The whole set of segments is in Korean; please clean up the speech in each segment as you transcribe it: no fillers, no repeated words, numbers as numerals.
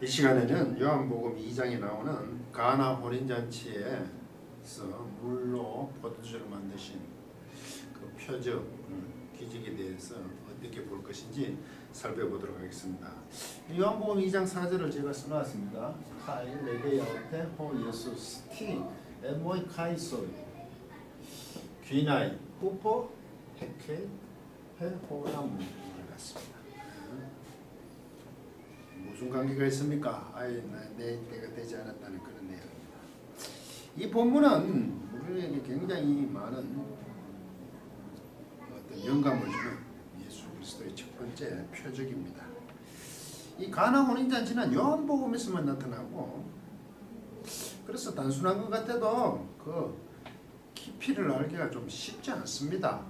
이 시간에는 요한복음 2장에 나오는 가나 혼인잔치에서 물로 포도주를 만드신 그 표적, 기적에 대해서 어떻게 볼 것인지 살펴보도록 하겠습니다. 요한복음 2장 4절을 제가 써놨습니다. 카이 레게야오테 호 예수스 티 에모이 카이소이 귀나이 후포 헤케 헤호나무 같습니다. 무슨 관계가 있습니까? 내 때가 되지 않았다는 그런 내용입니다. 이 본문은 우리에게 굉장히 많은 어떤 영감을 주는 예수 그리스도의 첫 번째 표적입니다. 이 가나 혼인잔치는 요한복음에서만 나타나고, 그래서 단순한 것 같아도 그 깊이를 알기가 좀 쉽지 않습니다.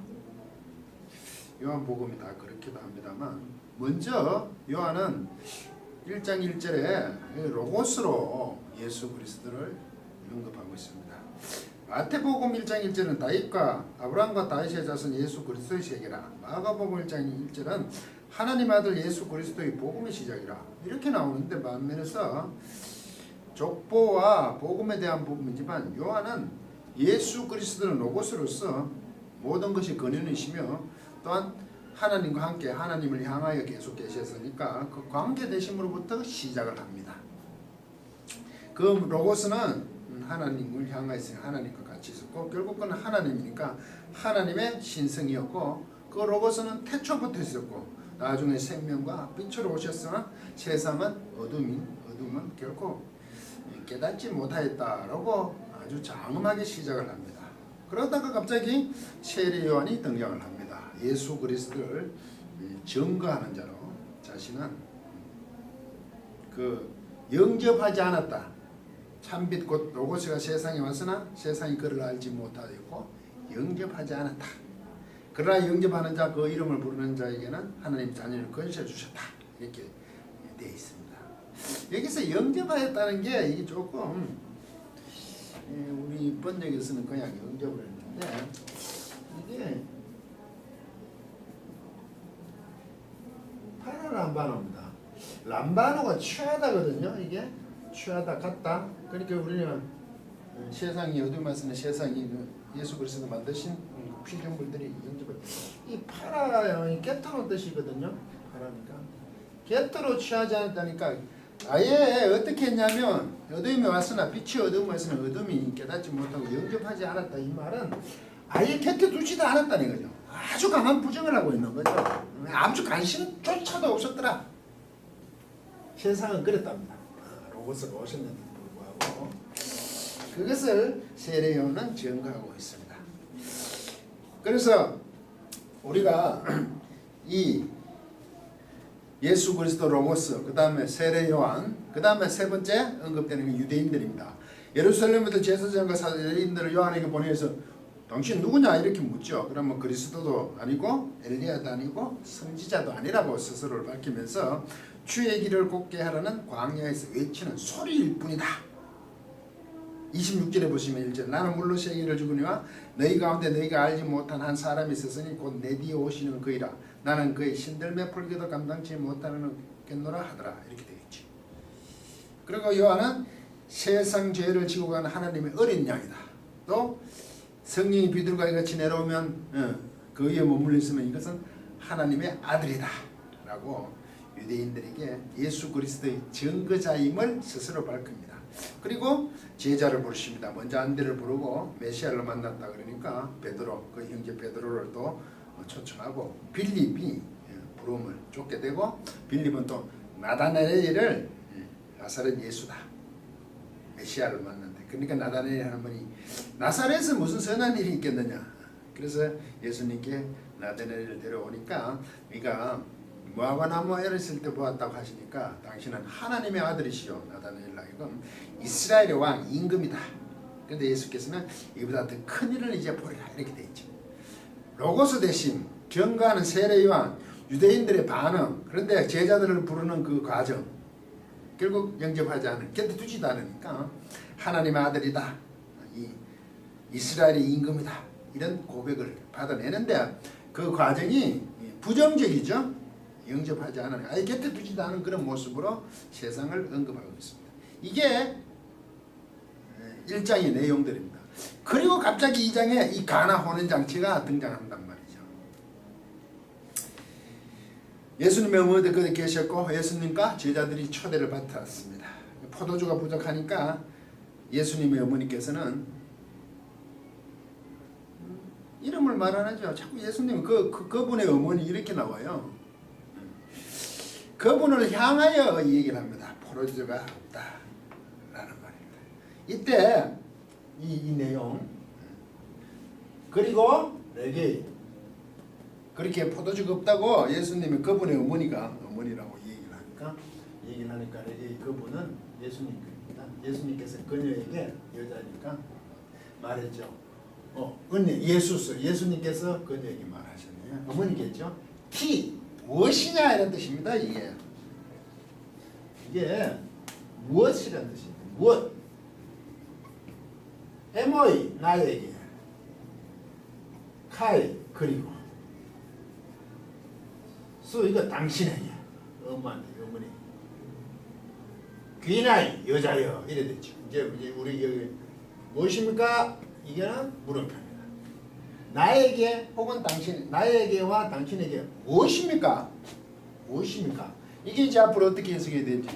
요한복음이 다 그렇기도 합니다만, 먼저 요한은 1장 1절에 로고스로 예수 그리스도를 언급하고 있습니다. 마태복음 1장 1절은 다윗과 아브라함과 다윗의 자손 예수 그리스도의 세계라. 마가복음 1장 1절은 하나님 아들 예수 그리스도의 복음의 시작이라. 이렇게 나오는데, 반면에서 족보와 복음에 대한 부분이지만 요한은 예수 그리스도는 로고스로서 모든 것이 근원이시며, 또한 하나님과 함께 하나님을 향하여 계속 계셨으니까 그 관계 되심으로부터 시작을 합니다. 그 로고스는 하나님을 향하여 있으니 하나님과 같이 있었고, 결국은 하나님이니까 하나님의 신성이었고, 그 로고스는 태초부터 있었고 나중에 생명과 빛으로 오셨으나 세상은 어둠은 결코 깨닫지 못하였다라고 아주 장엄하게 시작을 합니다. 그러다가 갑자기 세례 요한이 등장을 합니다. 예수 그리스도를 증거하는 자로 자신은 그 영접하지 않았다. 참빛 곧 로고스가 세상에 왔으나 세상이 그를 알지 못하였고 영접하지 않았다. 그러나 영접하는 자, 그 이름을 부르는 자에게는 하나님 자녀를 건셔 주셨다. 이렇게 되어 있습니다. 여기서 영접하였다는 게 이게 조금 우리 번역에서는 그냥 영접을 했는데, 이게 파라 람바노입니다. 람바노가 취하다거든요. 이게 취하다, 같다. 그러니까 우리는 세상이 어둠에 쓰는 세상이 예수 그리스도 만드신 피조물들이 영접을. 이 파라요, 깨트로 뜻이거든요. 파라니까 깨트로 취하지 않았다니까, 아예 어떻게 했냐면 어둠에 왔으나 빛이 어둠에 왔으나 어둠이 깨닫지 못하고 영접하지 않았다. 이 말은 아예 곁에 두지도 않았다는 거죠. 아주 강한 부정을 하고 있는 거죠. 아주 관심조차도 없었더라. 세상은 그랬답니다. 로고스가 오셨는데도 불구하고 그것을 세례 요한은 증거하고 있습니다. 그래서 우리가 이 예수 그리스도 로고스, 그 다음에 세례 요한, 그 다음에 세 번째 언급되는 게 유대인들입니다. 예루살렘부터 제사장과 사제인들을 요한에게 보내서 당신 누구냐 이렇게 묻죠. 그러면 그리스도도 아니고 엘리야도 아니고 선지자도 아니라고 스스로를 밝히면서 주의 길을 곱게 하라는 광야에서 외치는 소리일 뿐이다. 26절에 보시면 1절, 나는 물로 세계를 주거니와 너희 가운데 너희가 알지 못한 한 사람이 있었으니 곧 내 뒤에 오시는 그이라. 나는 그의 신들매 풀기도 감당치 못하겠노라 하더라. 이렇게 되겠지. 그리고 요한은 세상 죄를 지고 가는 하나님의 어린 양이다. 또 성령이 비둘기와 같이 내려오면 그 위에 머물러 있으면 이것은 하나님의 아들이다 라고 유대인들에게 예수 그리스도의 증거자임을 스스로 밝힙니다. 그리고 제자를 부르십니다. 먼저 안드레를 부르고 메시아를 만났다 그러니까 베드로, 그 형제 베드로를 또 초청하고, 빌립이 부름을 쫓게 되고, 빌립은 또 나다나엘을 나사렛 예수다, 메시아를 만난다. 그러니까 나다나엘 하는 분이 나사렛은 무슨 선한 일이 있겠느냐. 그래서 예수님께 나다나엘을 데려오니까 네가 무화과 나무에 있을 때 보았다고 하시니까 당신은 하나님의 아들이시오. 나다나엘 하여금 이스라엘의 왕 임금이다. 그런데 예수께서는 이보다 더 큰 일을 이제 보리라 이렇게 되어 있죠. 로고스 대신 경과하는 세례 요한, 유대인들의 반응, 그런데 제자들을 부르는 그 과정, 결국 영접하지 않은, 곁에 두지도 않으니까 하나님의 아들이다, 이스라엘의 임금이다, 이런 고백을 받아내는데 그 과정이 부정적이죠. 영접하지 않아요. 아예 곁에 두지도 않은 그런 모습으로 세상을 언급하고 있습니다. 이게 1장의 내용들입니다. 그리고 갑자기 2장에 이 가나 혼인잔치가 등장한단 말이죠. 예수님의 어머니도 거기 계셨고 예수님과 제자들이 초대를 받았습니다. 포도주가 부족하니까 예수님의 어머니께서는 이름을 말 안 하죠. 자꾸 예수님 그분의 어머니 이렇게 나와요. 그분을 향하여 이 얘기를 합니다. 포도주가 없다 라는 말입니다. 이때 이 내용 그리고 내게 그렇게 포도주가 없다고 예수님이 그분의 어머니라고 얘기를 하니까 내게 그분은 예수님입니다. 예수님께서 그녀에게 여자니까 말했죠. 예수님께서 그녀에게 말하셨네요. 어머니겠죠. 무엇이냐 이런 뜻입니다. 이게 무엇이라는 뜻입니다. 무엇 에모이 나에게 카이 그리고 수 이거 당신에게 엄마한테 어머니 귀나이 여자여 이래 됐죠. 이제 우리 여기 무엇입니까? 이게는 물음표입니다. 나에게 혹은 당신 나에게와 당신에게 무엇입니까? 이게 이제 앞으로 어떻게 해석이 될지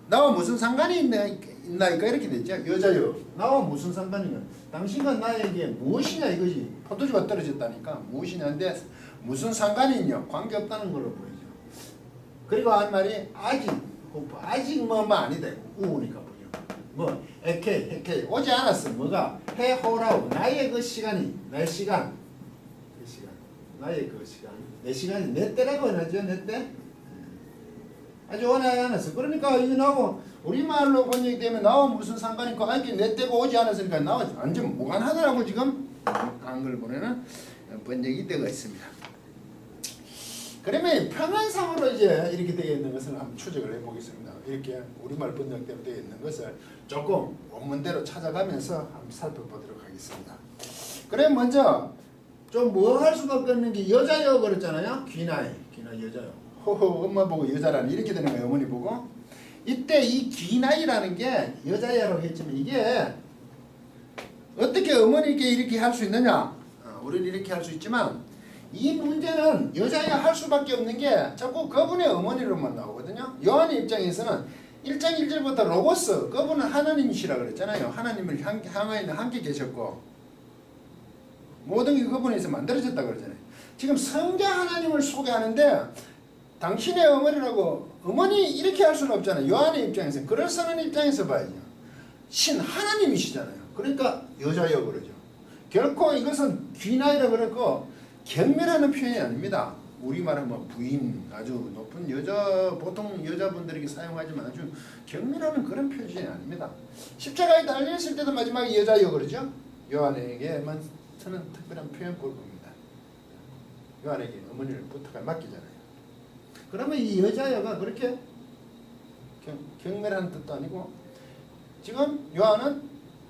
나와 무슨 상관이 있나이까 이렇게 됐죠. 여자여 나와 무슨 상관이냐 당신과 나에게 무엇이냐 이거지. 포도주가 떨어졌다니까 무엇이냐인데 무슨 상관이 있냐 관계없다는 걸로 보이죠. 그리고 한 말이 아직 뭐뭐 아니다 우니까 보죠. 에케 오지 않았어. 뭐가 해호라고 나의 그 시간이 내 시간 나의 그 시간 내 시간이 내 때라고 하죠. 내 때 아직 오지 않았어. 그러니까 이거 나하고 우리말로 번역이 되면 나와 무슨 상관이 있고 아직 내 때가 오지 않았으니까 나와 완전 무관하더라고. 지금 한글본에는 번역이 되어 있습니다. 그러면 평안상으로 이제 이렇게 되어 있는 것을 한번 추적을 해보겠습니다. 이렇게 우리말 번역대로 되어 있는 것을 조금 원문대로 찾아가면서 한번 살펴보도록 하겠습니다. 그럼 먼저 좀 뭐 할 수밖에 없는 게 여자여 그랬잖아요. 귀나 여자요. 호호 엄마 보고 여자라니 이렇게 되는 거예요. 어머니 보고. 이때 이 귀나이라는 게 여자야라고 했지만 이게 어떻게 어머니께 이렇게 할 수 있느냐. 우리는 이렇게 할 수 있지만 이 문제는 여자야 할 수밖에 없는 게 자꾸 그분의 어머니로만 나오거든요. 요한의 입장에서는 1장 1절부터 로고스 그분은 하나님이시라 그랬잖아요. 하나님을 향하여는 함께 계셨고 모든 게 그분에서 만들어졌다 그러잖아요. 지금 성자 하나님을 소개하는데 당신의 어머니라고 어머니 이렇게 할 수는 없잖아요. 요한의 입장에서 그럴싸한 입장에서 봐야죠. 신 하나님이시잖아요. 그러니까 여자여 그러죠. 결코 이것은 귀나이라 그랬고 경멸하는 표현이 아닙니다. 우리말은 뭐 부인 아주 높은 보통 여자분들에게 사용하지만 아주 경멸하는 그런 표현이 아닙니다. 십자가에 달렸을 때도 마지막에 여자여 그러죠. 요한에게만 쓰는 특별한 표현법을 봅니다. 요한에게 어머니를 부탁을 맡기잖아요. 그러면 이 여자여가 그렇게 경멸하는 뜻도 아니고 지금 요한은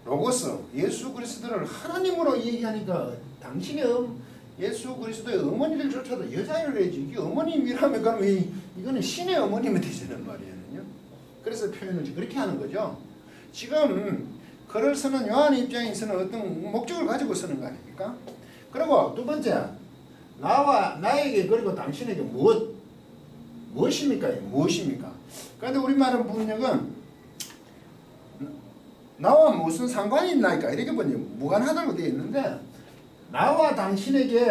로고스 예수 그리스도를 하나님으로 얘기하니까 당신의 예수 그리스도의 어머니를 쫓아도 여자를 해야지. 이게 어머님이라면 그러면 이거는 신의 어머님이 되시는 말이에요. 그래서 표현을 그렇게 하는 거죠. 지금 글을 쓰는 요한의 입장에서는 어떤 목적을 가지고 쓰는 거 아닙니까? 그리고 두 번째 나에게 그리고 당신에게 무엇입니까? 그런데 우리말은 번역은 나와 무슨 상관이 있나이까 이렇게 번역 무관하다고 되어 있는데 나와 당신에게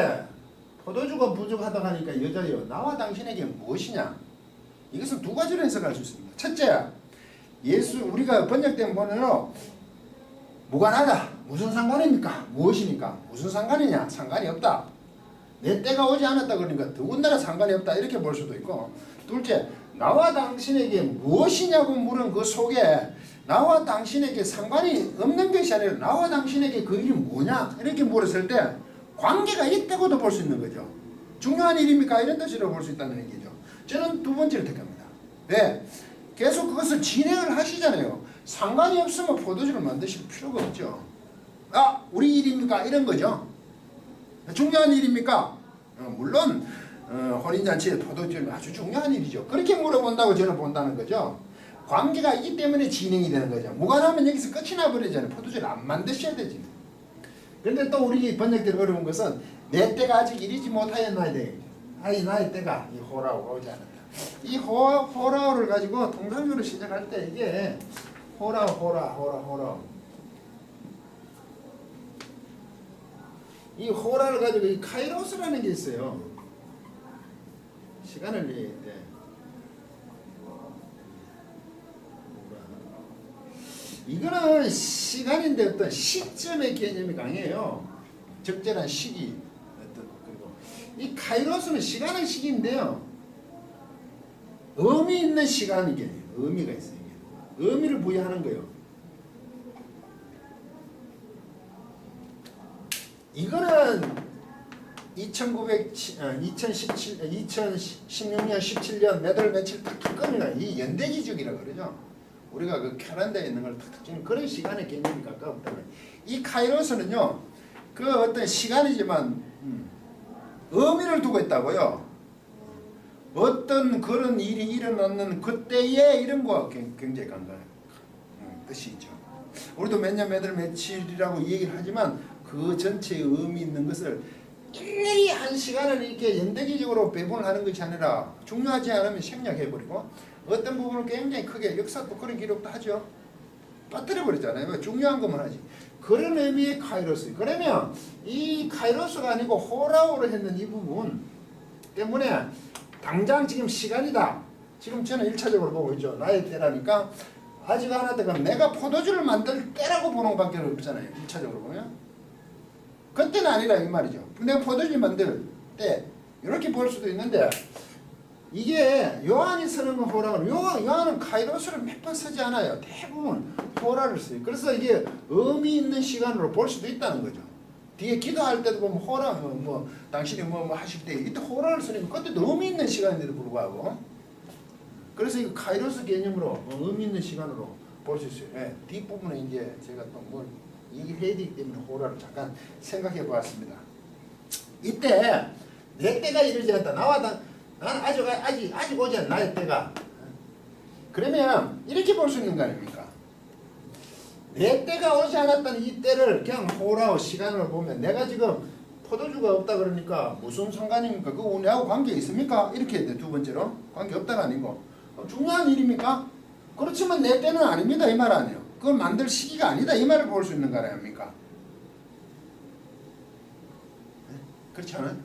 포도주가 부족하다고 하니까 여자여 나와 당신에게 무엇이냐? 이것은 두 가지로 해석할 수 있습니다. 첫째, 우리가 번역된 번호로 무관하다. 무슨 상관입니까? 무엇입니까? 무슨 상관이냐? 상관이 없다. 내 때가 오지 않았다 그러니까 더군다나 상관이 없다 이렇게 볼 수도 있고 둘째, 나와 당신에게 무엇이냐고 물은 그 속에 나와 당신에게 상관이 없는 것이 아니라 나와 당신에게 그 일이 뭐냐 이렇게 물었을 때 관계가 있다고도 볼 수 있는 거죠. 중요한 일입니까? 이런 뜻으로 볼 수 있다는 얘기죠. 저는 두 번째를 택합니다. 왜? 계속 그것을 진행을 하시잖아요. 상관이 없으면 포도주를 만드실 필요가 없죠. 우리 일입니까? 이런 거죠. 중요한 일입니까? 물론 혼인잔치에 포도주는 아주 중요한 일이죠. 그렇게 물어본다고 저는 본다는 거죠. 관계가 있기 때문에 진행이 되는 거죠. 무관하면 여기서 끝이 나버리잖아요. 포도주를 안 만드셔야 되지. 근데 또 우리 번역들 어려운 것은 내 때가 아직 이르지 못하였나야 되겠죠. 나의 때가 이 호라오가 오지 않았다. 이 호라오를 가지고 통상적으로 시작할 때 이게 호라. 이 호라를 가지고 이 카이로스라는 게 있어요. 시간을 얘기할 때. 이거는 시간인데 어떤 시점의 개념이 강해요. 적절한 시기. 그리고 이 카이로스는 시간의 시기인데요. 의미 있는 시간이게 의미가 있어요. 의미를 부여하는 거예요. 이거는 2016년 17년 몇 월 며칠 탁탁 끊어가 이 연대기적이라고 그러죠. 우리가 그 캘린더에 있는 걸 탁탁 찍는 그런 시간의 개념이 가까웠다. 이 카이로스는요, 그 어떤 시간이지만 의미를 두고 있다고요. 어떤 그런 일이 일어나는 그때의 이런 거와 굉장히 강한 뜻이죠. 우리도 몇 년 몇 월 며칠이라고 얘기를 하지만 그 전체의 의미 있는 것을 일일이 한 시간을 이렇게 연대기적으로 배분을 하는 것이 아니라 중요하지 않으면 생략해버리고 어떤 부분을 굉장히 크게 역사도 그런 기록도 하죠. 빠뜨려버리잖아요. 중요한 것만 하지. 그런 의미의 카이로스. 그러면 이 카이로스가 아니고 호라오를 했는 이 부분 때문에 당장 지금 시간이다. 지금 저는 1차적으로 보고 있죠. 나의 때라니까 아직 안 왔다 그러면 내가 포도주를 만들 때라고 보는 것밖에 없잖아요. 1차적으로 보면. 그때는 아니라 이 말이죠. 내가 포도주 만들 때 이렇게 볼 수도 있는데 이게 요한이 쓰는 건 호라고 요한은 카이로스를 몇 번 쓰지 않아요. 대부분 호라를 써요. 그래서 이게 의미 있는 시간으로 볼 수도 있다는 거죠. 뒤에 기도할 때도 보면 호라 당신이 뭐 하실 때 이때 호라를 쓰니까 그때도 의미 있는 시간인데도 불구하고 그래서 이 카이로스 개념으로 의미 있는 시간으로 볼 수 있어요. 네, 뒷부분에 이제 제가 또 뭘 얘기해야 되기 때문에 호라를 잠깐 생각해 보았습니다. 이때 내 때가 이르지 않다. 나는 아직 오지 않은 나의 때가. 그러면 이렇게 볼 수 있는 거 아닙니까? 내 때가 오지 않았다는 이 때를 그냥 호라오 시간을 보면 내가 지금 포도주가 없다 그러니까 무슨 상관입니까? 그거 우리하고 관계 있습니까? 이렇게 해야 돼. 두 번째로 관계 없다가 아니고 중요한 일입니까? 그렇지만 내 때는 아닙니다. 이 말 아니에요. 그걸 만들 시기가 아니다. 이 말을 볼 수 있는 거 아닙니까? 네? 그렇지 않아요?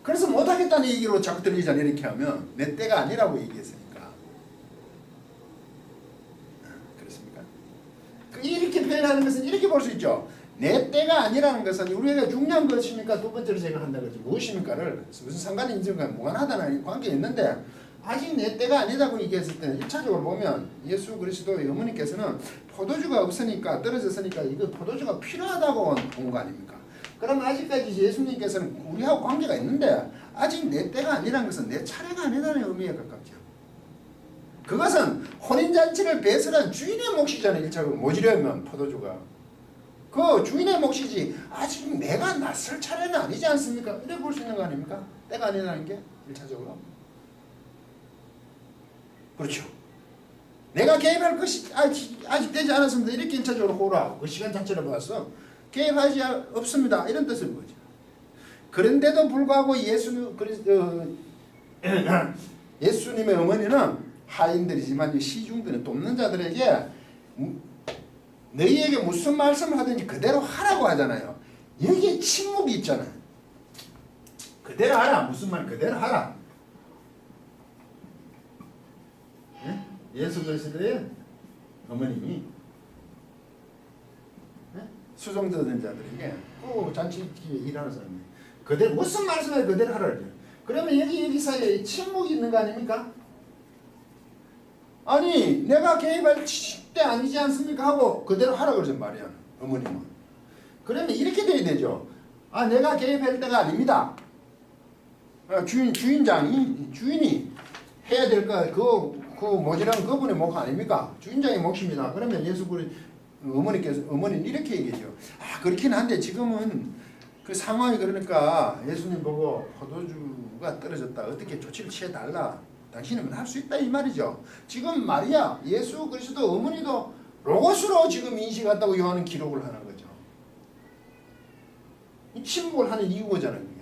그래서 못하겠다는 얘기로 자꾸 들리잖아요. 이렇게 하면 내 때가 아니라고 얘기했으니까. 그렇습니까? 이렇게 표현하는 것은 이렇게 볼 수 있죠. 내 때가 아니라는 것은 우리가 중요한 것입니까? 두 번째로 제가 한다고 했죠. 무엇입니까를 무슨 상관이 있는가 무관하다는 관계 있는데 아직 내 때가 아니다고 얘기했을 때는 1차적으로 보면 예수 그리스도의 어머니께서는 포도주가 없으니까 떨어졌으니까 이거 포도주가 필요하다고 본 거 아닙니까? 그럼 아직까지 예수님께서는 우리하고 관계가 있는데 아직 내 때가 아니라는 것은 내 차례가 아니라는 의미에 가깝죠. 그것은 혼인잔치를 배설한 주인의 몫이잖아요. 1차적으로 모지려면 포도주가. 그 주인의 몫이지 아직 내가 낯설 차례는 아니지 않습니까? 이렇게 볼 수 있는 거 아닙니까? 때가 아니라는 게 1차적으로. 그렇죠. 내가 개입할 것이 아직 되지 않았습니다. 이렇게 1차적으로 호라. 그 시간 자체를 봐서 개입하지 없습니다. 이런 뜻을 보죠. 그런데도 불구하고 예수님의 어머니는 하인들이지만 시중들은 돕는 자들에게 너희에게 무슨 말씀을 하든지 그대로 하라고 하잖아요. 여기에 침묵이 있잖아요. 그대로 하라. 무슨 말 그대로 하라. 네? 예수 그리스도의 어머님이 수종되는 자들에게 그 잔치 일하는 사람이 그대로 무슨 말씀을 그대로 하라 그래요. 그러면 여기 사이에 침묵이 있는 거 아닙니까? 아니 내가 개입할 때 아니지 않습니까? 하고 그대로 하라 그러죠 말이야 어머님은. 그러면 이렇게 돼야 되죠. 내가 개입할 때가 아닙니다. 주인이 해야 될 거 그 모지랑 그분의 몫 아닙니까? 주인장의 몫입니다. 그러면 예수 그리스도 어머니는 이렇게 얘기죠. 그렇긴 한데 지금은 그 상황이 그러니까 예수님 보고 포도주가 떨어졌다. 어떻게 조치를 취해달라. 당신은 할 수 있다 이 말이죠. 지금 마리아 예수 그리스도 어머니도 로고스로 지금 인식한다고 요한은 기록을 하는 거죠. 침묵을 하는 이유잖아요. 그게.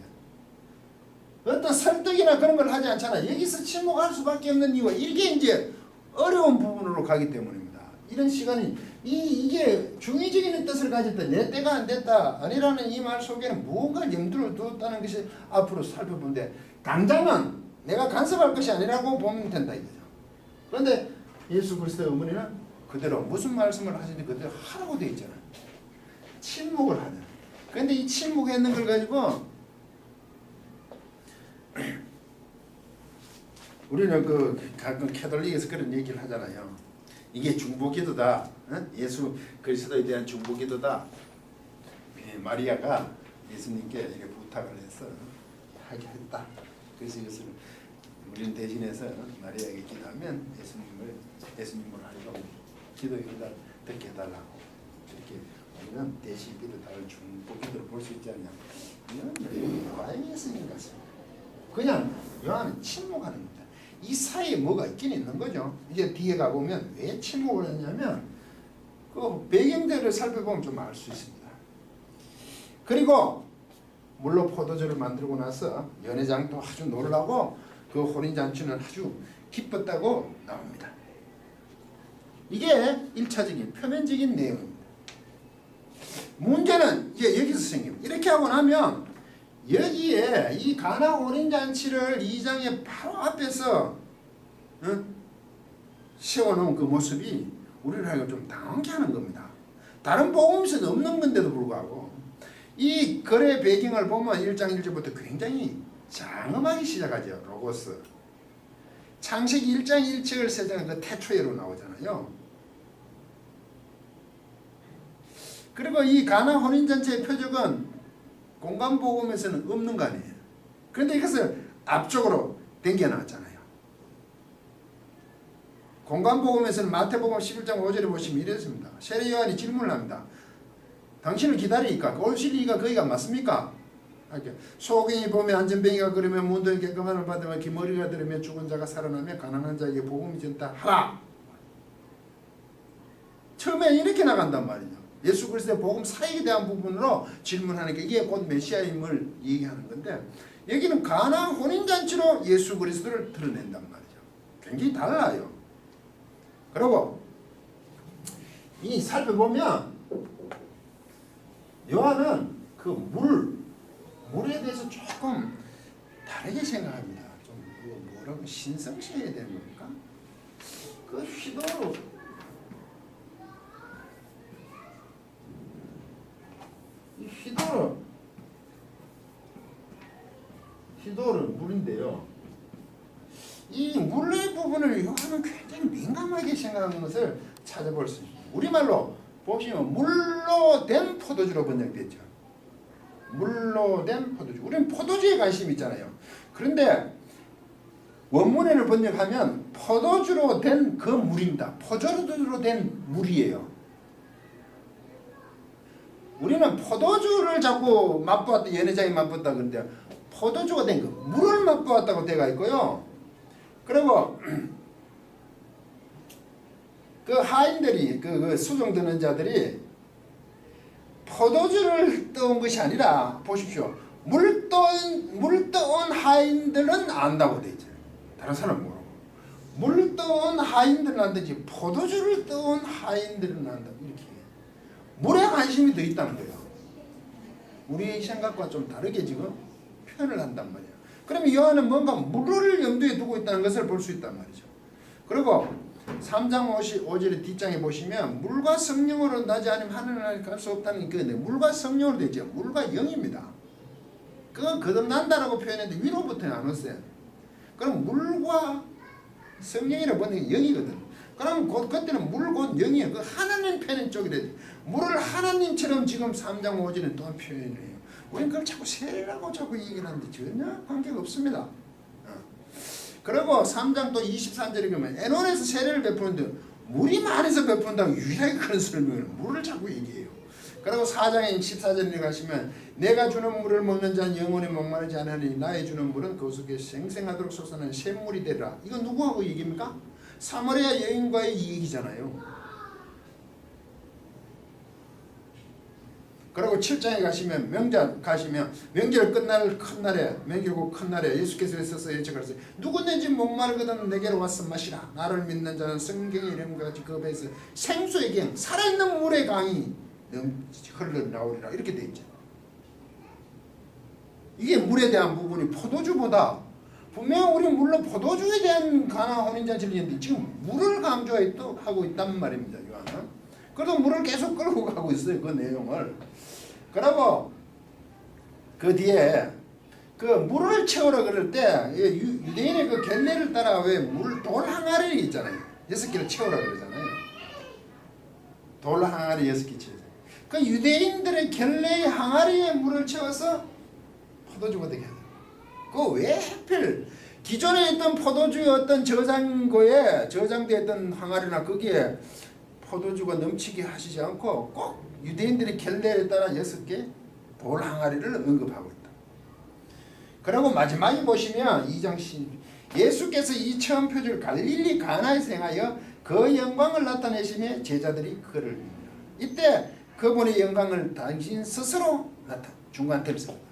어떤 설득이나 그런 걸 하지 않잖아. 여기서 침묵할 수밖에 없는 이유가 이게 이제 어려운 부분으로 가기 때문입니다. 이런 시간이 이게 중의적인 뜻을 가졌다. 내 때가 안 됐다. 아니라는 이 말 속에는 무언가 염두를 두었다는 것이 앞으로 살펴본데 당장은 내가 간섭할 것이 아니라고 보면 된다 이거죠. 그런데 예수 그리스도의 어머니는 그대로 무슨 말씀을 하시는지 그대로 하라고 되어 있잖아요. 침묵을 하냐. 그런데 이 침묵했는 걸 가지고 우리는 그 가끔 캐톨릭에서 그런 얘기를 하잖아요. 이게 중보기도다. 예수 그리스도에 대한 중보기도다. 마리아가 예수님께 이렇게 부탁을 해서 하게 했다. 그래서 이것을 우리는 대신해서 마리아에게 기도하면 예수님을 하려고 기도에 듣게 해달라고 이렇게 우리는 대신 기도를 중보기도를 볼 수 있지 않냐. 이건 과연 예수님 같습니다. 그냥 요한은 침묵하는 겁니다. 이 사이에 뭐가 있긴 있는 거죠. 이제 뒤에 가보면 왜 침묵을 했냐면 그 배경들을 살펴보면 좀 알 수 있습니다. 그리고 물로 포도주를 만들고 나서 연회장도 아주 놀라고 그 혼인잔치는 아주 기뻤다고 나옵니다. 이게 1차적인 표면적인 내용입니다. 문제는 이제 여기서 생깁니다. 이렇게 하고 나면 여기에 이 가나 혼인잔치를 2장의 바로 앞에서 세워놓은 그 모습이 우리를 하여금 좀 당황케 하는 겁니다. 다른 복음서는 없는 건데도 불구하고 이 글의 배경을 보면 1장 1절부터 굉장히 장엄하게 시작하죠. 로고스. 창세기 1장 1절 세장은 그 태초에로 나오잖아요. 그리고 이 가나 혼인잔치의 표적은 공간복음에서는 없는 거 아니에요. 그런데 이것을 앞쪽으로 당겨놨잖아요. 공간복음에서는 마태복음 11장 5절에 보시면 이랬습니다. 세례 요한이 질문을 합니다. 당신을 기다리니까 오실 리가 거기가 맞습니까? 소경이 보면 안전뱅이가 그러면 문둥이 깨끗함을 받으면 기머리가 들으면 죽은 자가 살아나며 가난한 자에게 복음이 전다 하라. 처음에 이렇게 나간단 말이죠. 예수 그리스도의 복음 사역에 대한 부분으로 질문하는 게 이게 곧 메시아임을 얘기하는 건데 여기는 가나 혼인잔치로 예수 그리스도를 드러낸단 말이죠. 굉장히 달라요. 그리고 이 살펴보면 요한은 그 물에 대해서 조금 다르게 생각합니다. 좀 뭐라고 신성시해야 되는 겁니까? 그 휘도는 물인데요. 이 물의 부분을 요한은 굉장히 민감하게 생각하는 것을 찾아볼 수 있습니다. 우리말로 보시면 물로 된 포도주로 번역됐죠. 물로 된 포도주. 우리는 포도주에 관심이 있잖아요. 그런데 원문을 번역하면 포도주로 된 그 물입니다. 포도주로 된 물이에요. 우리는 포도주를 자꾸 맛보았다. 연회장이 맛보았다 그런데 포도주가 된 거 물을 맛보았다고 되어 있고요. 그리고 그 하인들이 그 수종 드는 자들이 포도주를 떠온 것이 아니라 보십시오. 물 떠온 하인들은 안다고 되어 있잖아요. 다른 사람은 모르고. 물 떠온 하인들은 안되지 포도주를 떠온 하인들은 안다. 이렇게 물에 관심이 더 있다는 거예요. 우리의 생각과 좀 다르게 지금 표현을 한단 말이에요. 그러면 요한은 뭔가 물을 염두에 두고 있다는 것을 볼 수 있단 말이죠. 그리고 3장 5절의 뒷장에 보시면 물과 성령으로 나지 않으면 하늘을 갈 수 없다는 게 물과 성령으로 되죠. 물과 영입니다. 그건 거듭난다라고 표현했는데 위로부터는 안 왔어요. 그럼 물과 성령이라고 보는 게 영이거든. 그럼 그때는 물 곧 영이에요. 그 하나님 편인 쪽이래. 물을 하나님처럼 지금 3장 5절에 또 표현해요. 우리는 그걸 자꾸 세례라고 자꾸 얘기를 하는데 전혀 관계가 없습니다. 그리고 3장 또 23절에 보면 에논에서 세례를 베푸는데 물이 많아서 베푼다고 유일하게 그런 설명을 물을 자꾸 얘기해요. 그리고 4장에 14절에 가시면 내가 주는 물을 먹는 자는 영원히 목마르지 않으니 나의 주는 물은 그 속에 생생하도록 솟아나는 샘물이 되리라. 이건 누구하고 얘기입니까? 사마리아 여인과의 얘기잖아요. 그리고 7장에 가시면 명절 끝날 큰 날에 명절고 큰 날에 예수께서 있어서 예측하셨어요. 누구든지 목마르거든 내게로 와서 마시라. 나를 믿는 자는 성경의 이름과 같이 그 배에서 생수의 강 살아있는 물의 강이 흘러나오리라. 이렇게 되어 있죠. 이게 물에 대한 부분이 포도주보다 분명히 우리 물론 포도주에 대한 가나 혼인잔치를 했는데 지금 물을 강조하고 있단 말입니다. 요한은. 그래도 물을 계속 끌고 가고 있어요. 그 내용을. 그리고 그 뒤에 그 물을 채우라 그럴 때 유대인의 그 겟레를 따라 왜 물 돌 항아리 있잖아요. 6개를 채우라 그러잖아요. 돌 항아리 6개 채우세요. 그 유대인들의 겟레의 항아리에 물을 채워서 포도주가 되게 해요. 그 왜 하필 기존에 있던 포도주의 어떤 저장고에 저장되어 있던 항아리나 거기에 포도주가 넘치게 하시지 않고 꼭 유대인들의 겟레에 따라 6개 돌 항아리를 언급하고 있다. 그리고 마지막에 보시면 2장 10 예수께서 이 처음 표적을 갈릴리 가나에서 행하여 그 영광을 나타내시며 제자들이 그를 믿는다. 이때 그분의 영광을 당신 스스로 중간 탭습니다.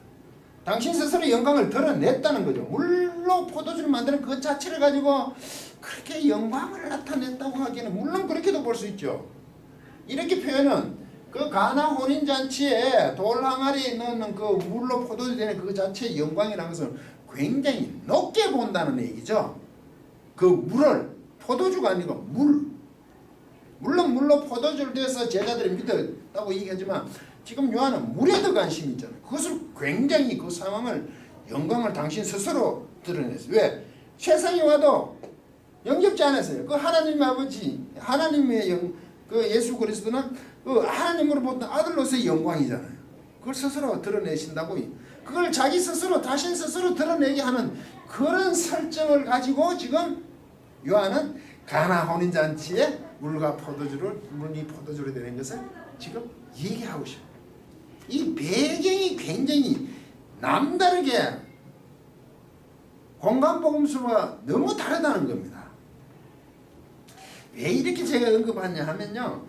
당신 스스로 영광을 드러냈다는 거죠. 물로 포도주를 만드는 그 자체를 가지고 그렇게 영광을 나타냈다고 하기에는 물론 그렇게도 볼 수 있죠. 이렇게 표현은 그 가나 혼인잔치에 돌 항아리에 넣는 그 물로 포도주 되는 그 자체의 영광이라는 것은 굉장히 높게 본다는 얘기죠. 그 물을 포도주가 아니고 물론 물로 포도주를 대서 제자들이 믿었다고 얘기하지만 지금 요한은 물에 더 관심이 있잖아요. 그것을 굉장히 그 상황을 영광을 당신 스스로 드러냈어요. 왜? 세상에 와도 영접지 않았어요. 그 하나님의 아버지 하나님의 그 예수 그리스도는 그 하나님으로부터 아들로서의 영광이잖아요. 그걸 스스로 드러내신다고 그걸 자기 스스로 자신 스스로 드러내게 하는 그런 설정을 가지고 지금 요한은 가나 혼인잔치에 물이 포도주로 되는 것을 지금 얘기하고 싶어요. 이 배경이 굉장히 남다르게 공간복음서와 너무 다르다는 겁니다. 왜 이렇게 제가 언급하냐 하면요.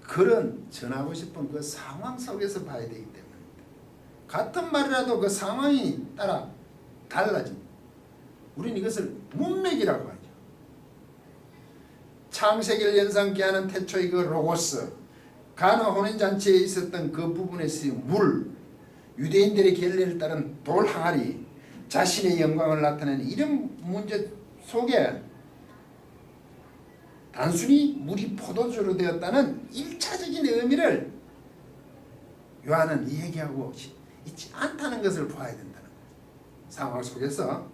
그런 전하고 싶은 그 상황 속에서 봐야 되기 때문입니다. 같은 말이라도 그 상황이 따라 달라집니다. 우리는 이것을 문맥이라고 하죠. 창세기를 연상케 하는 태초의 그 로고스, 가나 혼인잔치에 있었던 그 부분에서의 물, 유대인들의 겟레를 따른 돌 항아리, 자신의 영광을 나타내는 이런 문제 속에 단순히 물이 포도주로 되었다는 1차적인 의미를 요한은 얘기하고 있지 않다는 것을 봐야 된다는 상황 속에서.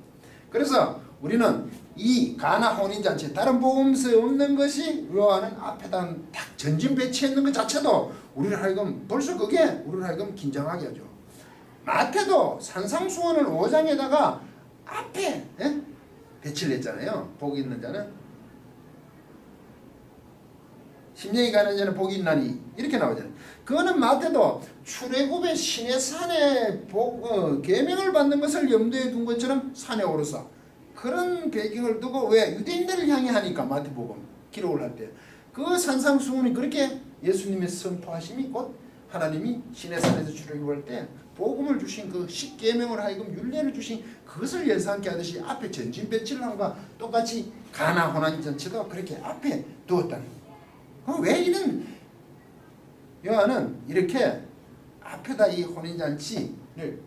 그래서 우리는 이 가나 혼인잔치 다른 복음서에 없는 것이 요한은 앞에다 딱 전진 배치했는 것 자체도 우리를 하여금 벌써 그게 우리를 하여금 긴장하게 하죠. 마태도 산상수훈을 5장에다가 앞에 배치를 했잖아요. 복이 있는 자는 심령이 가는 자는 복이 있나니 이렇게 나오잖아요. 그거는 마태도 출애굽의 신의 산에 계명을 받는 것을 염두에 둔 것처럼 산에 오르사 그런 배경을 두고 왜 유대인들을 향해 하니까 마태복음 기록을 할 때 그 산상수훈이 그렇게 예수님의 선포하심이 곧 하나님이 신의 산에서 출애굽할 때 복음을 주신 그 십계명을 하여금 율례를 주신 그것을 연상케 하듯이 앞에 전진 배치를 한 것과 똑같이 가나 혼인잔치도 그렇게 앞에 두었다는 거예요. 왜 이런 요한은 이렇게 앞에다 이 혼인잔치를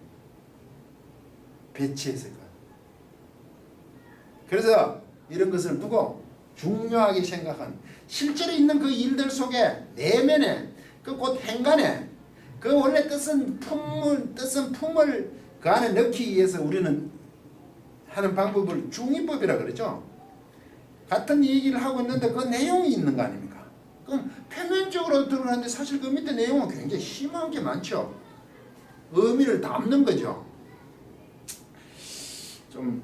배치했을 거예요. 그래서 이런 것을 두고 중요하게 생각한 실제로 있는 그 일들 속에 내면에 그 곧 행간에 그 원래 뜻은 품을 그 안에 넣기 위해서 우리는 하는 방법을 중의법이라 그러죠. 같은 얘기를 하고 있는데 그 내용이 있는 거 아닙니까? 그럼 표면적으로 드러나는데 사실 그 밑에 내용은 굉장히 심한 게 많죠. 의미를 담는 거죠. 좀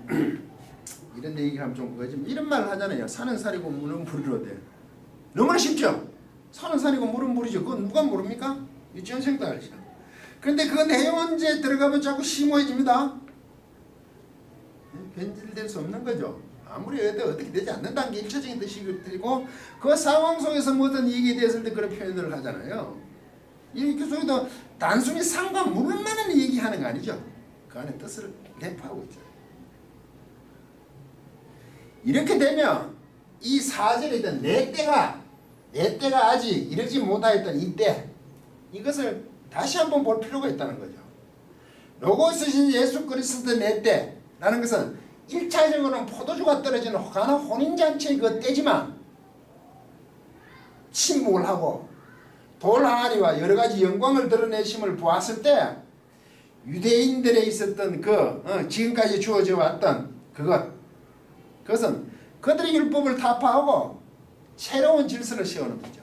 이런 얘기하면 좀 그거지만 이런 말을 하잖아요. 산은 산이고 물은 물이로되. 너무나 쉽죠? 산은 산이고 물은 물이죠. 그건 누가 모릅니까? 유치원생도 알죠. 그런데 그 내용은 이제 들어가면 자꾸 심오해집니다. 변질될 수 없는 거죠. 아무리 해도 어떻게 되지 않는다는 게 1차적인 뜻이고 그 상황 속에서 뭐든 얘기에 대해서 그런 표현을 하잖아요. 이렇게 속에도 단순히 상과 물만을 얘기하는 거 아니죠. 그 안에 뜻을 내포하고 있죠. 이렇게 되면 이 4절에 있던 내 때가 아직 이르지 못하였던 이때 이것을 다시 한번 볼 필요가 있다는 거죠. 로고스신 예수 그리스도 내 때라는 것은 1차적으로는 포도주가 떨어지는 가나 혼인잔치의 그 때지만 침묵을 하고 돌 항아리와 여러 가지 영광을 드러내심을 보았을 때 유대인들에 있었던 지금까지 주어져 왔던 그것은 그들의 율법을 타파하고 새로운 질서를 세우는 거죠.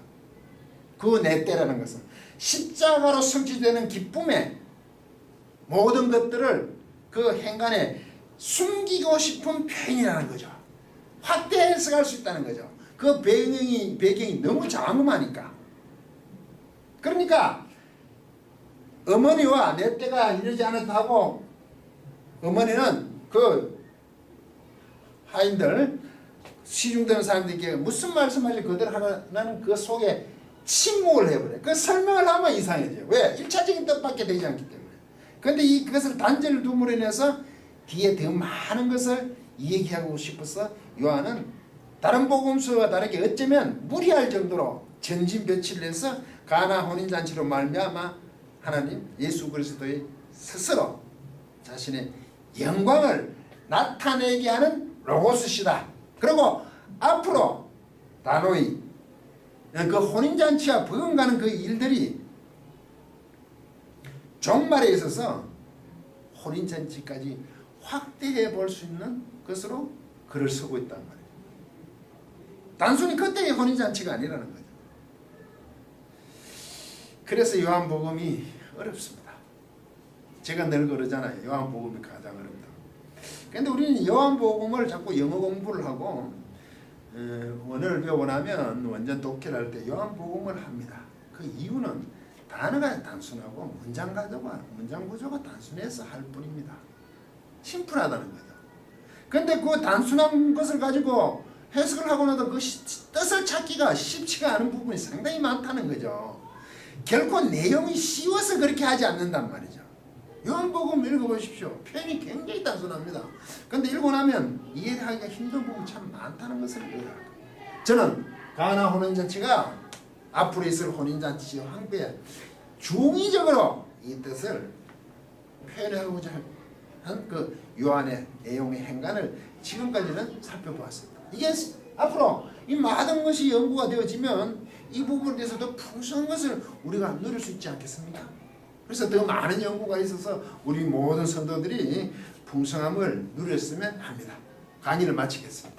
그 내 때라는 것은 십자가로 성취되는 기쁨의 모든 것들을 그 행간에 숨기고 싶은 표현이라는 거죠. 확대 해석할 수 있다는 거죠. 그 배경이 너무 장엄하니까. 그러니까 어머니와 내 때가 이르지 않았다고 어머니는 그 하인들 시중되는 사람들에게 무슨 말씀하실지 그대로 하라는 그 속에 침묵을 해버려요. 그 설명을 하면 이상해져요. 왜? 1차적인 뜻밖에 되지 않기 때문에. 그런데 그것을 단절을 둠으로 인해서 뒤에 더 많은 것을 얘기하고 싶어서 요한은 다른 복음서와 다르게 어쩌면 무리할 정도로 전진배치를 해서 가나 혼인잔치로 말미암아 하나님 예수 그리스도의 스스로 자신의 영광을 나타내게 하는 로고스시다. 그리고 앞으로 다노이 그 혼인잔치와 버금가는 그 일들이 종말에 있어서 혼인잔치까지 확대해 볼 수 있는 것으로 글을 쓰고 있단 말이에요. 단순히 그때의 혼인잔치가 아니라는 거죠. 그래서 요한복음이 어렵습니다. 제가 늘 그러잖아요. 요한복음이 가장 어렵다. 그런데 우리는 요한복음을 자꾸 영어 공부를 하고 원어를 배우고 나면 원전 독해를 할 때 요한복음을 합니다. 그 이유는 단어가 단순하고 문장 구조가 단순해서 할 뿐입니다. 심플하다는 거죠. 그런데 그 단순한 것을 가지고 해석을 하고 나도 그 뜻을 찾기가 쉽지가 않은 부분이 상당히 많다는 거죠. 결코 내용이 쉬워서 그렇게 하지 않는단 말이죠. 요한복음 읽어보십시오. 표현이 굉장히 단순합니다. 그런데 읽고 나면 이해하기가 힘든 부분이 참 많다는 것을 이해합니다. 저는 가나 혼인잔치가 앞으로 있을 혼인잔치와 함께 중의적으로 이 뜻을 표현하고자 한 그 요한의 내용의 행간을 지금까지는 살펴보았습니다. 이게 앞으로 이 많은 것이 연구가 되어지면 이 부분에 대해서도 풍성한 것을 우리가 누릴 수 있지 않겠습니까? 그래서 더 많은 연구가 있어서 우리 모든 성도들이 풍성함을 누렸으면 합니다. 강의를 마치겠습니다.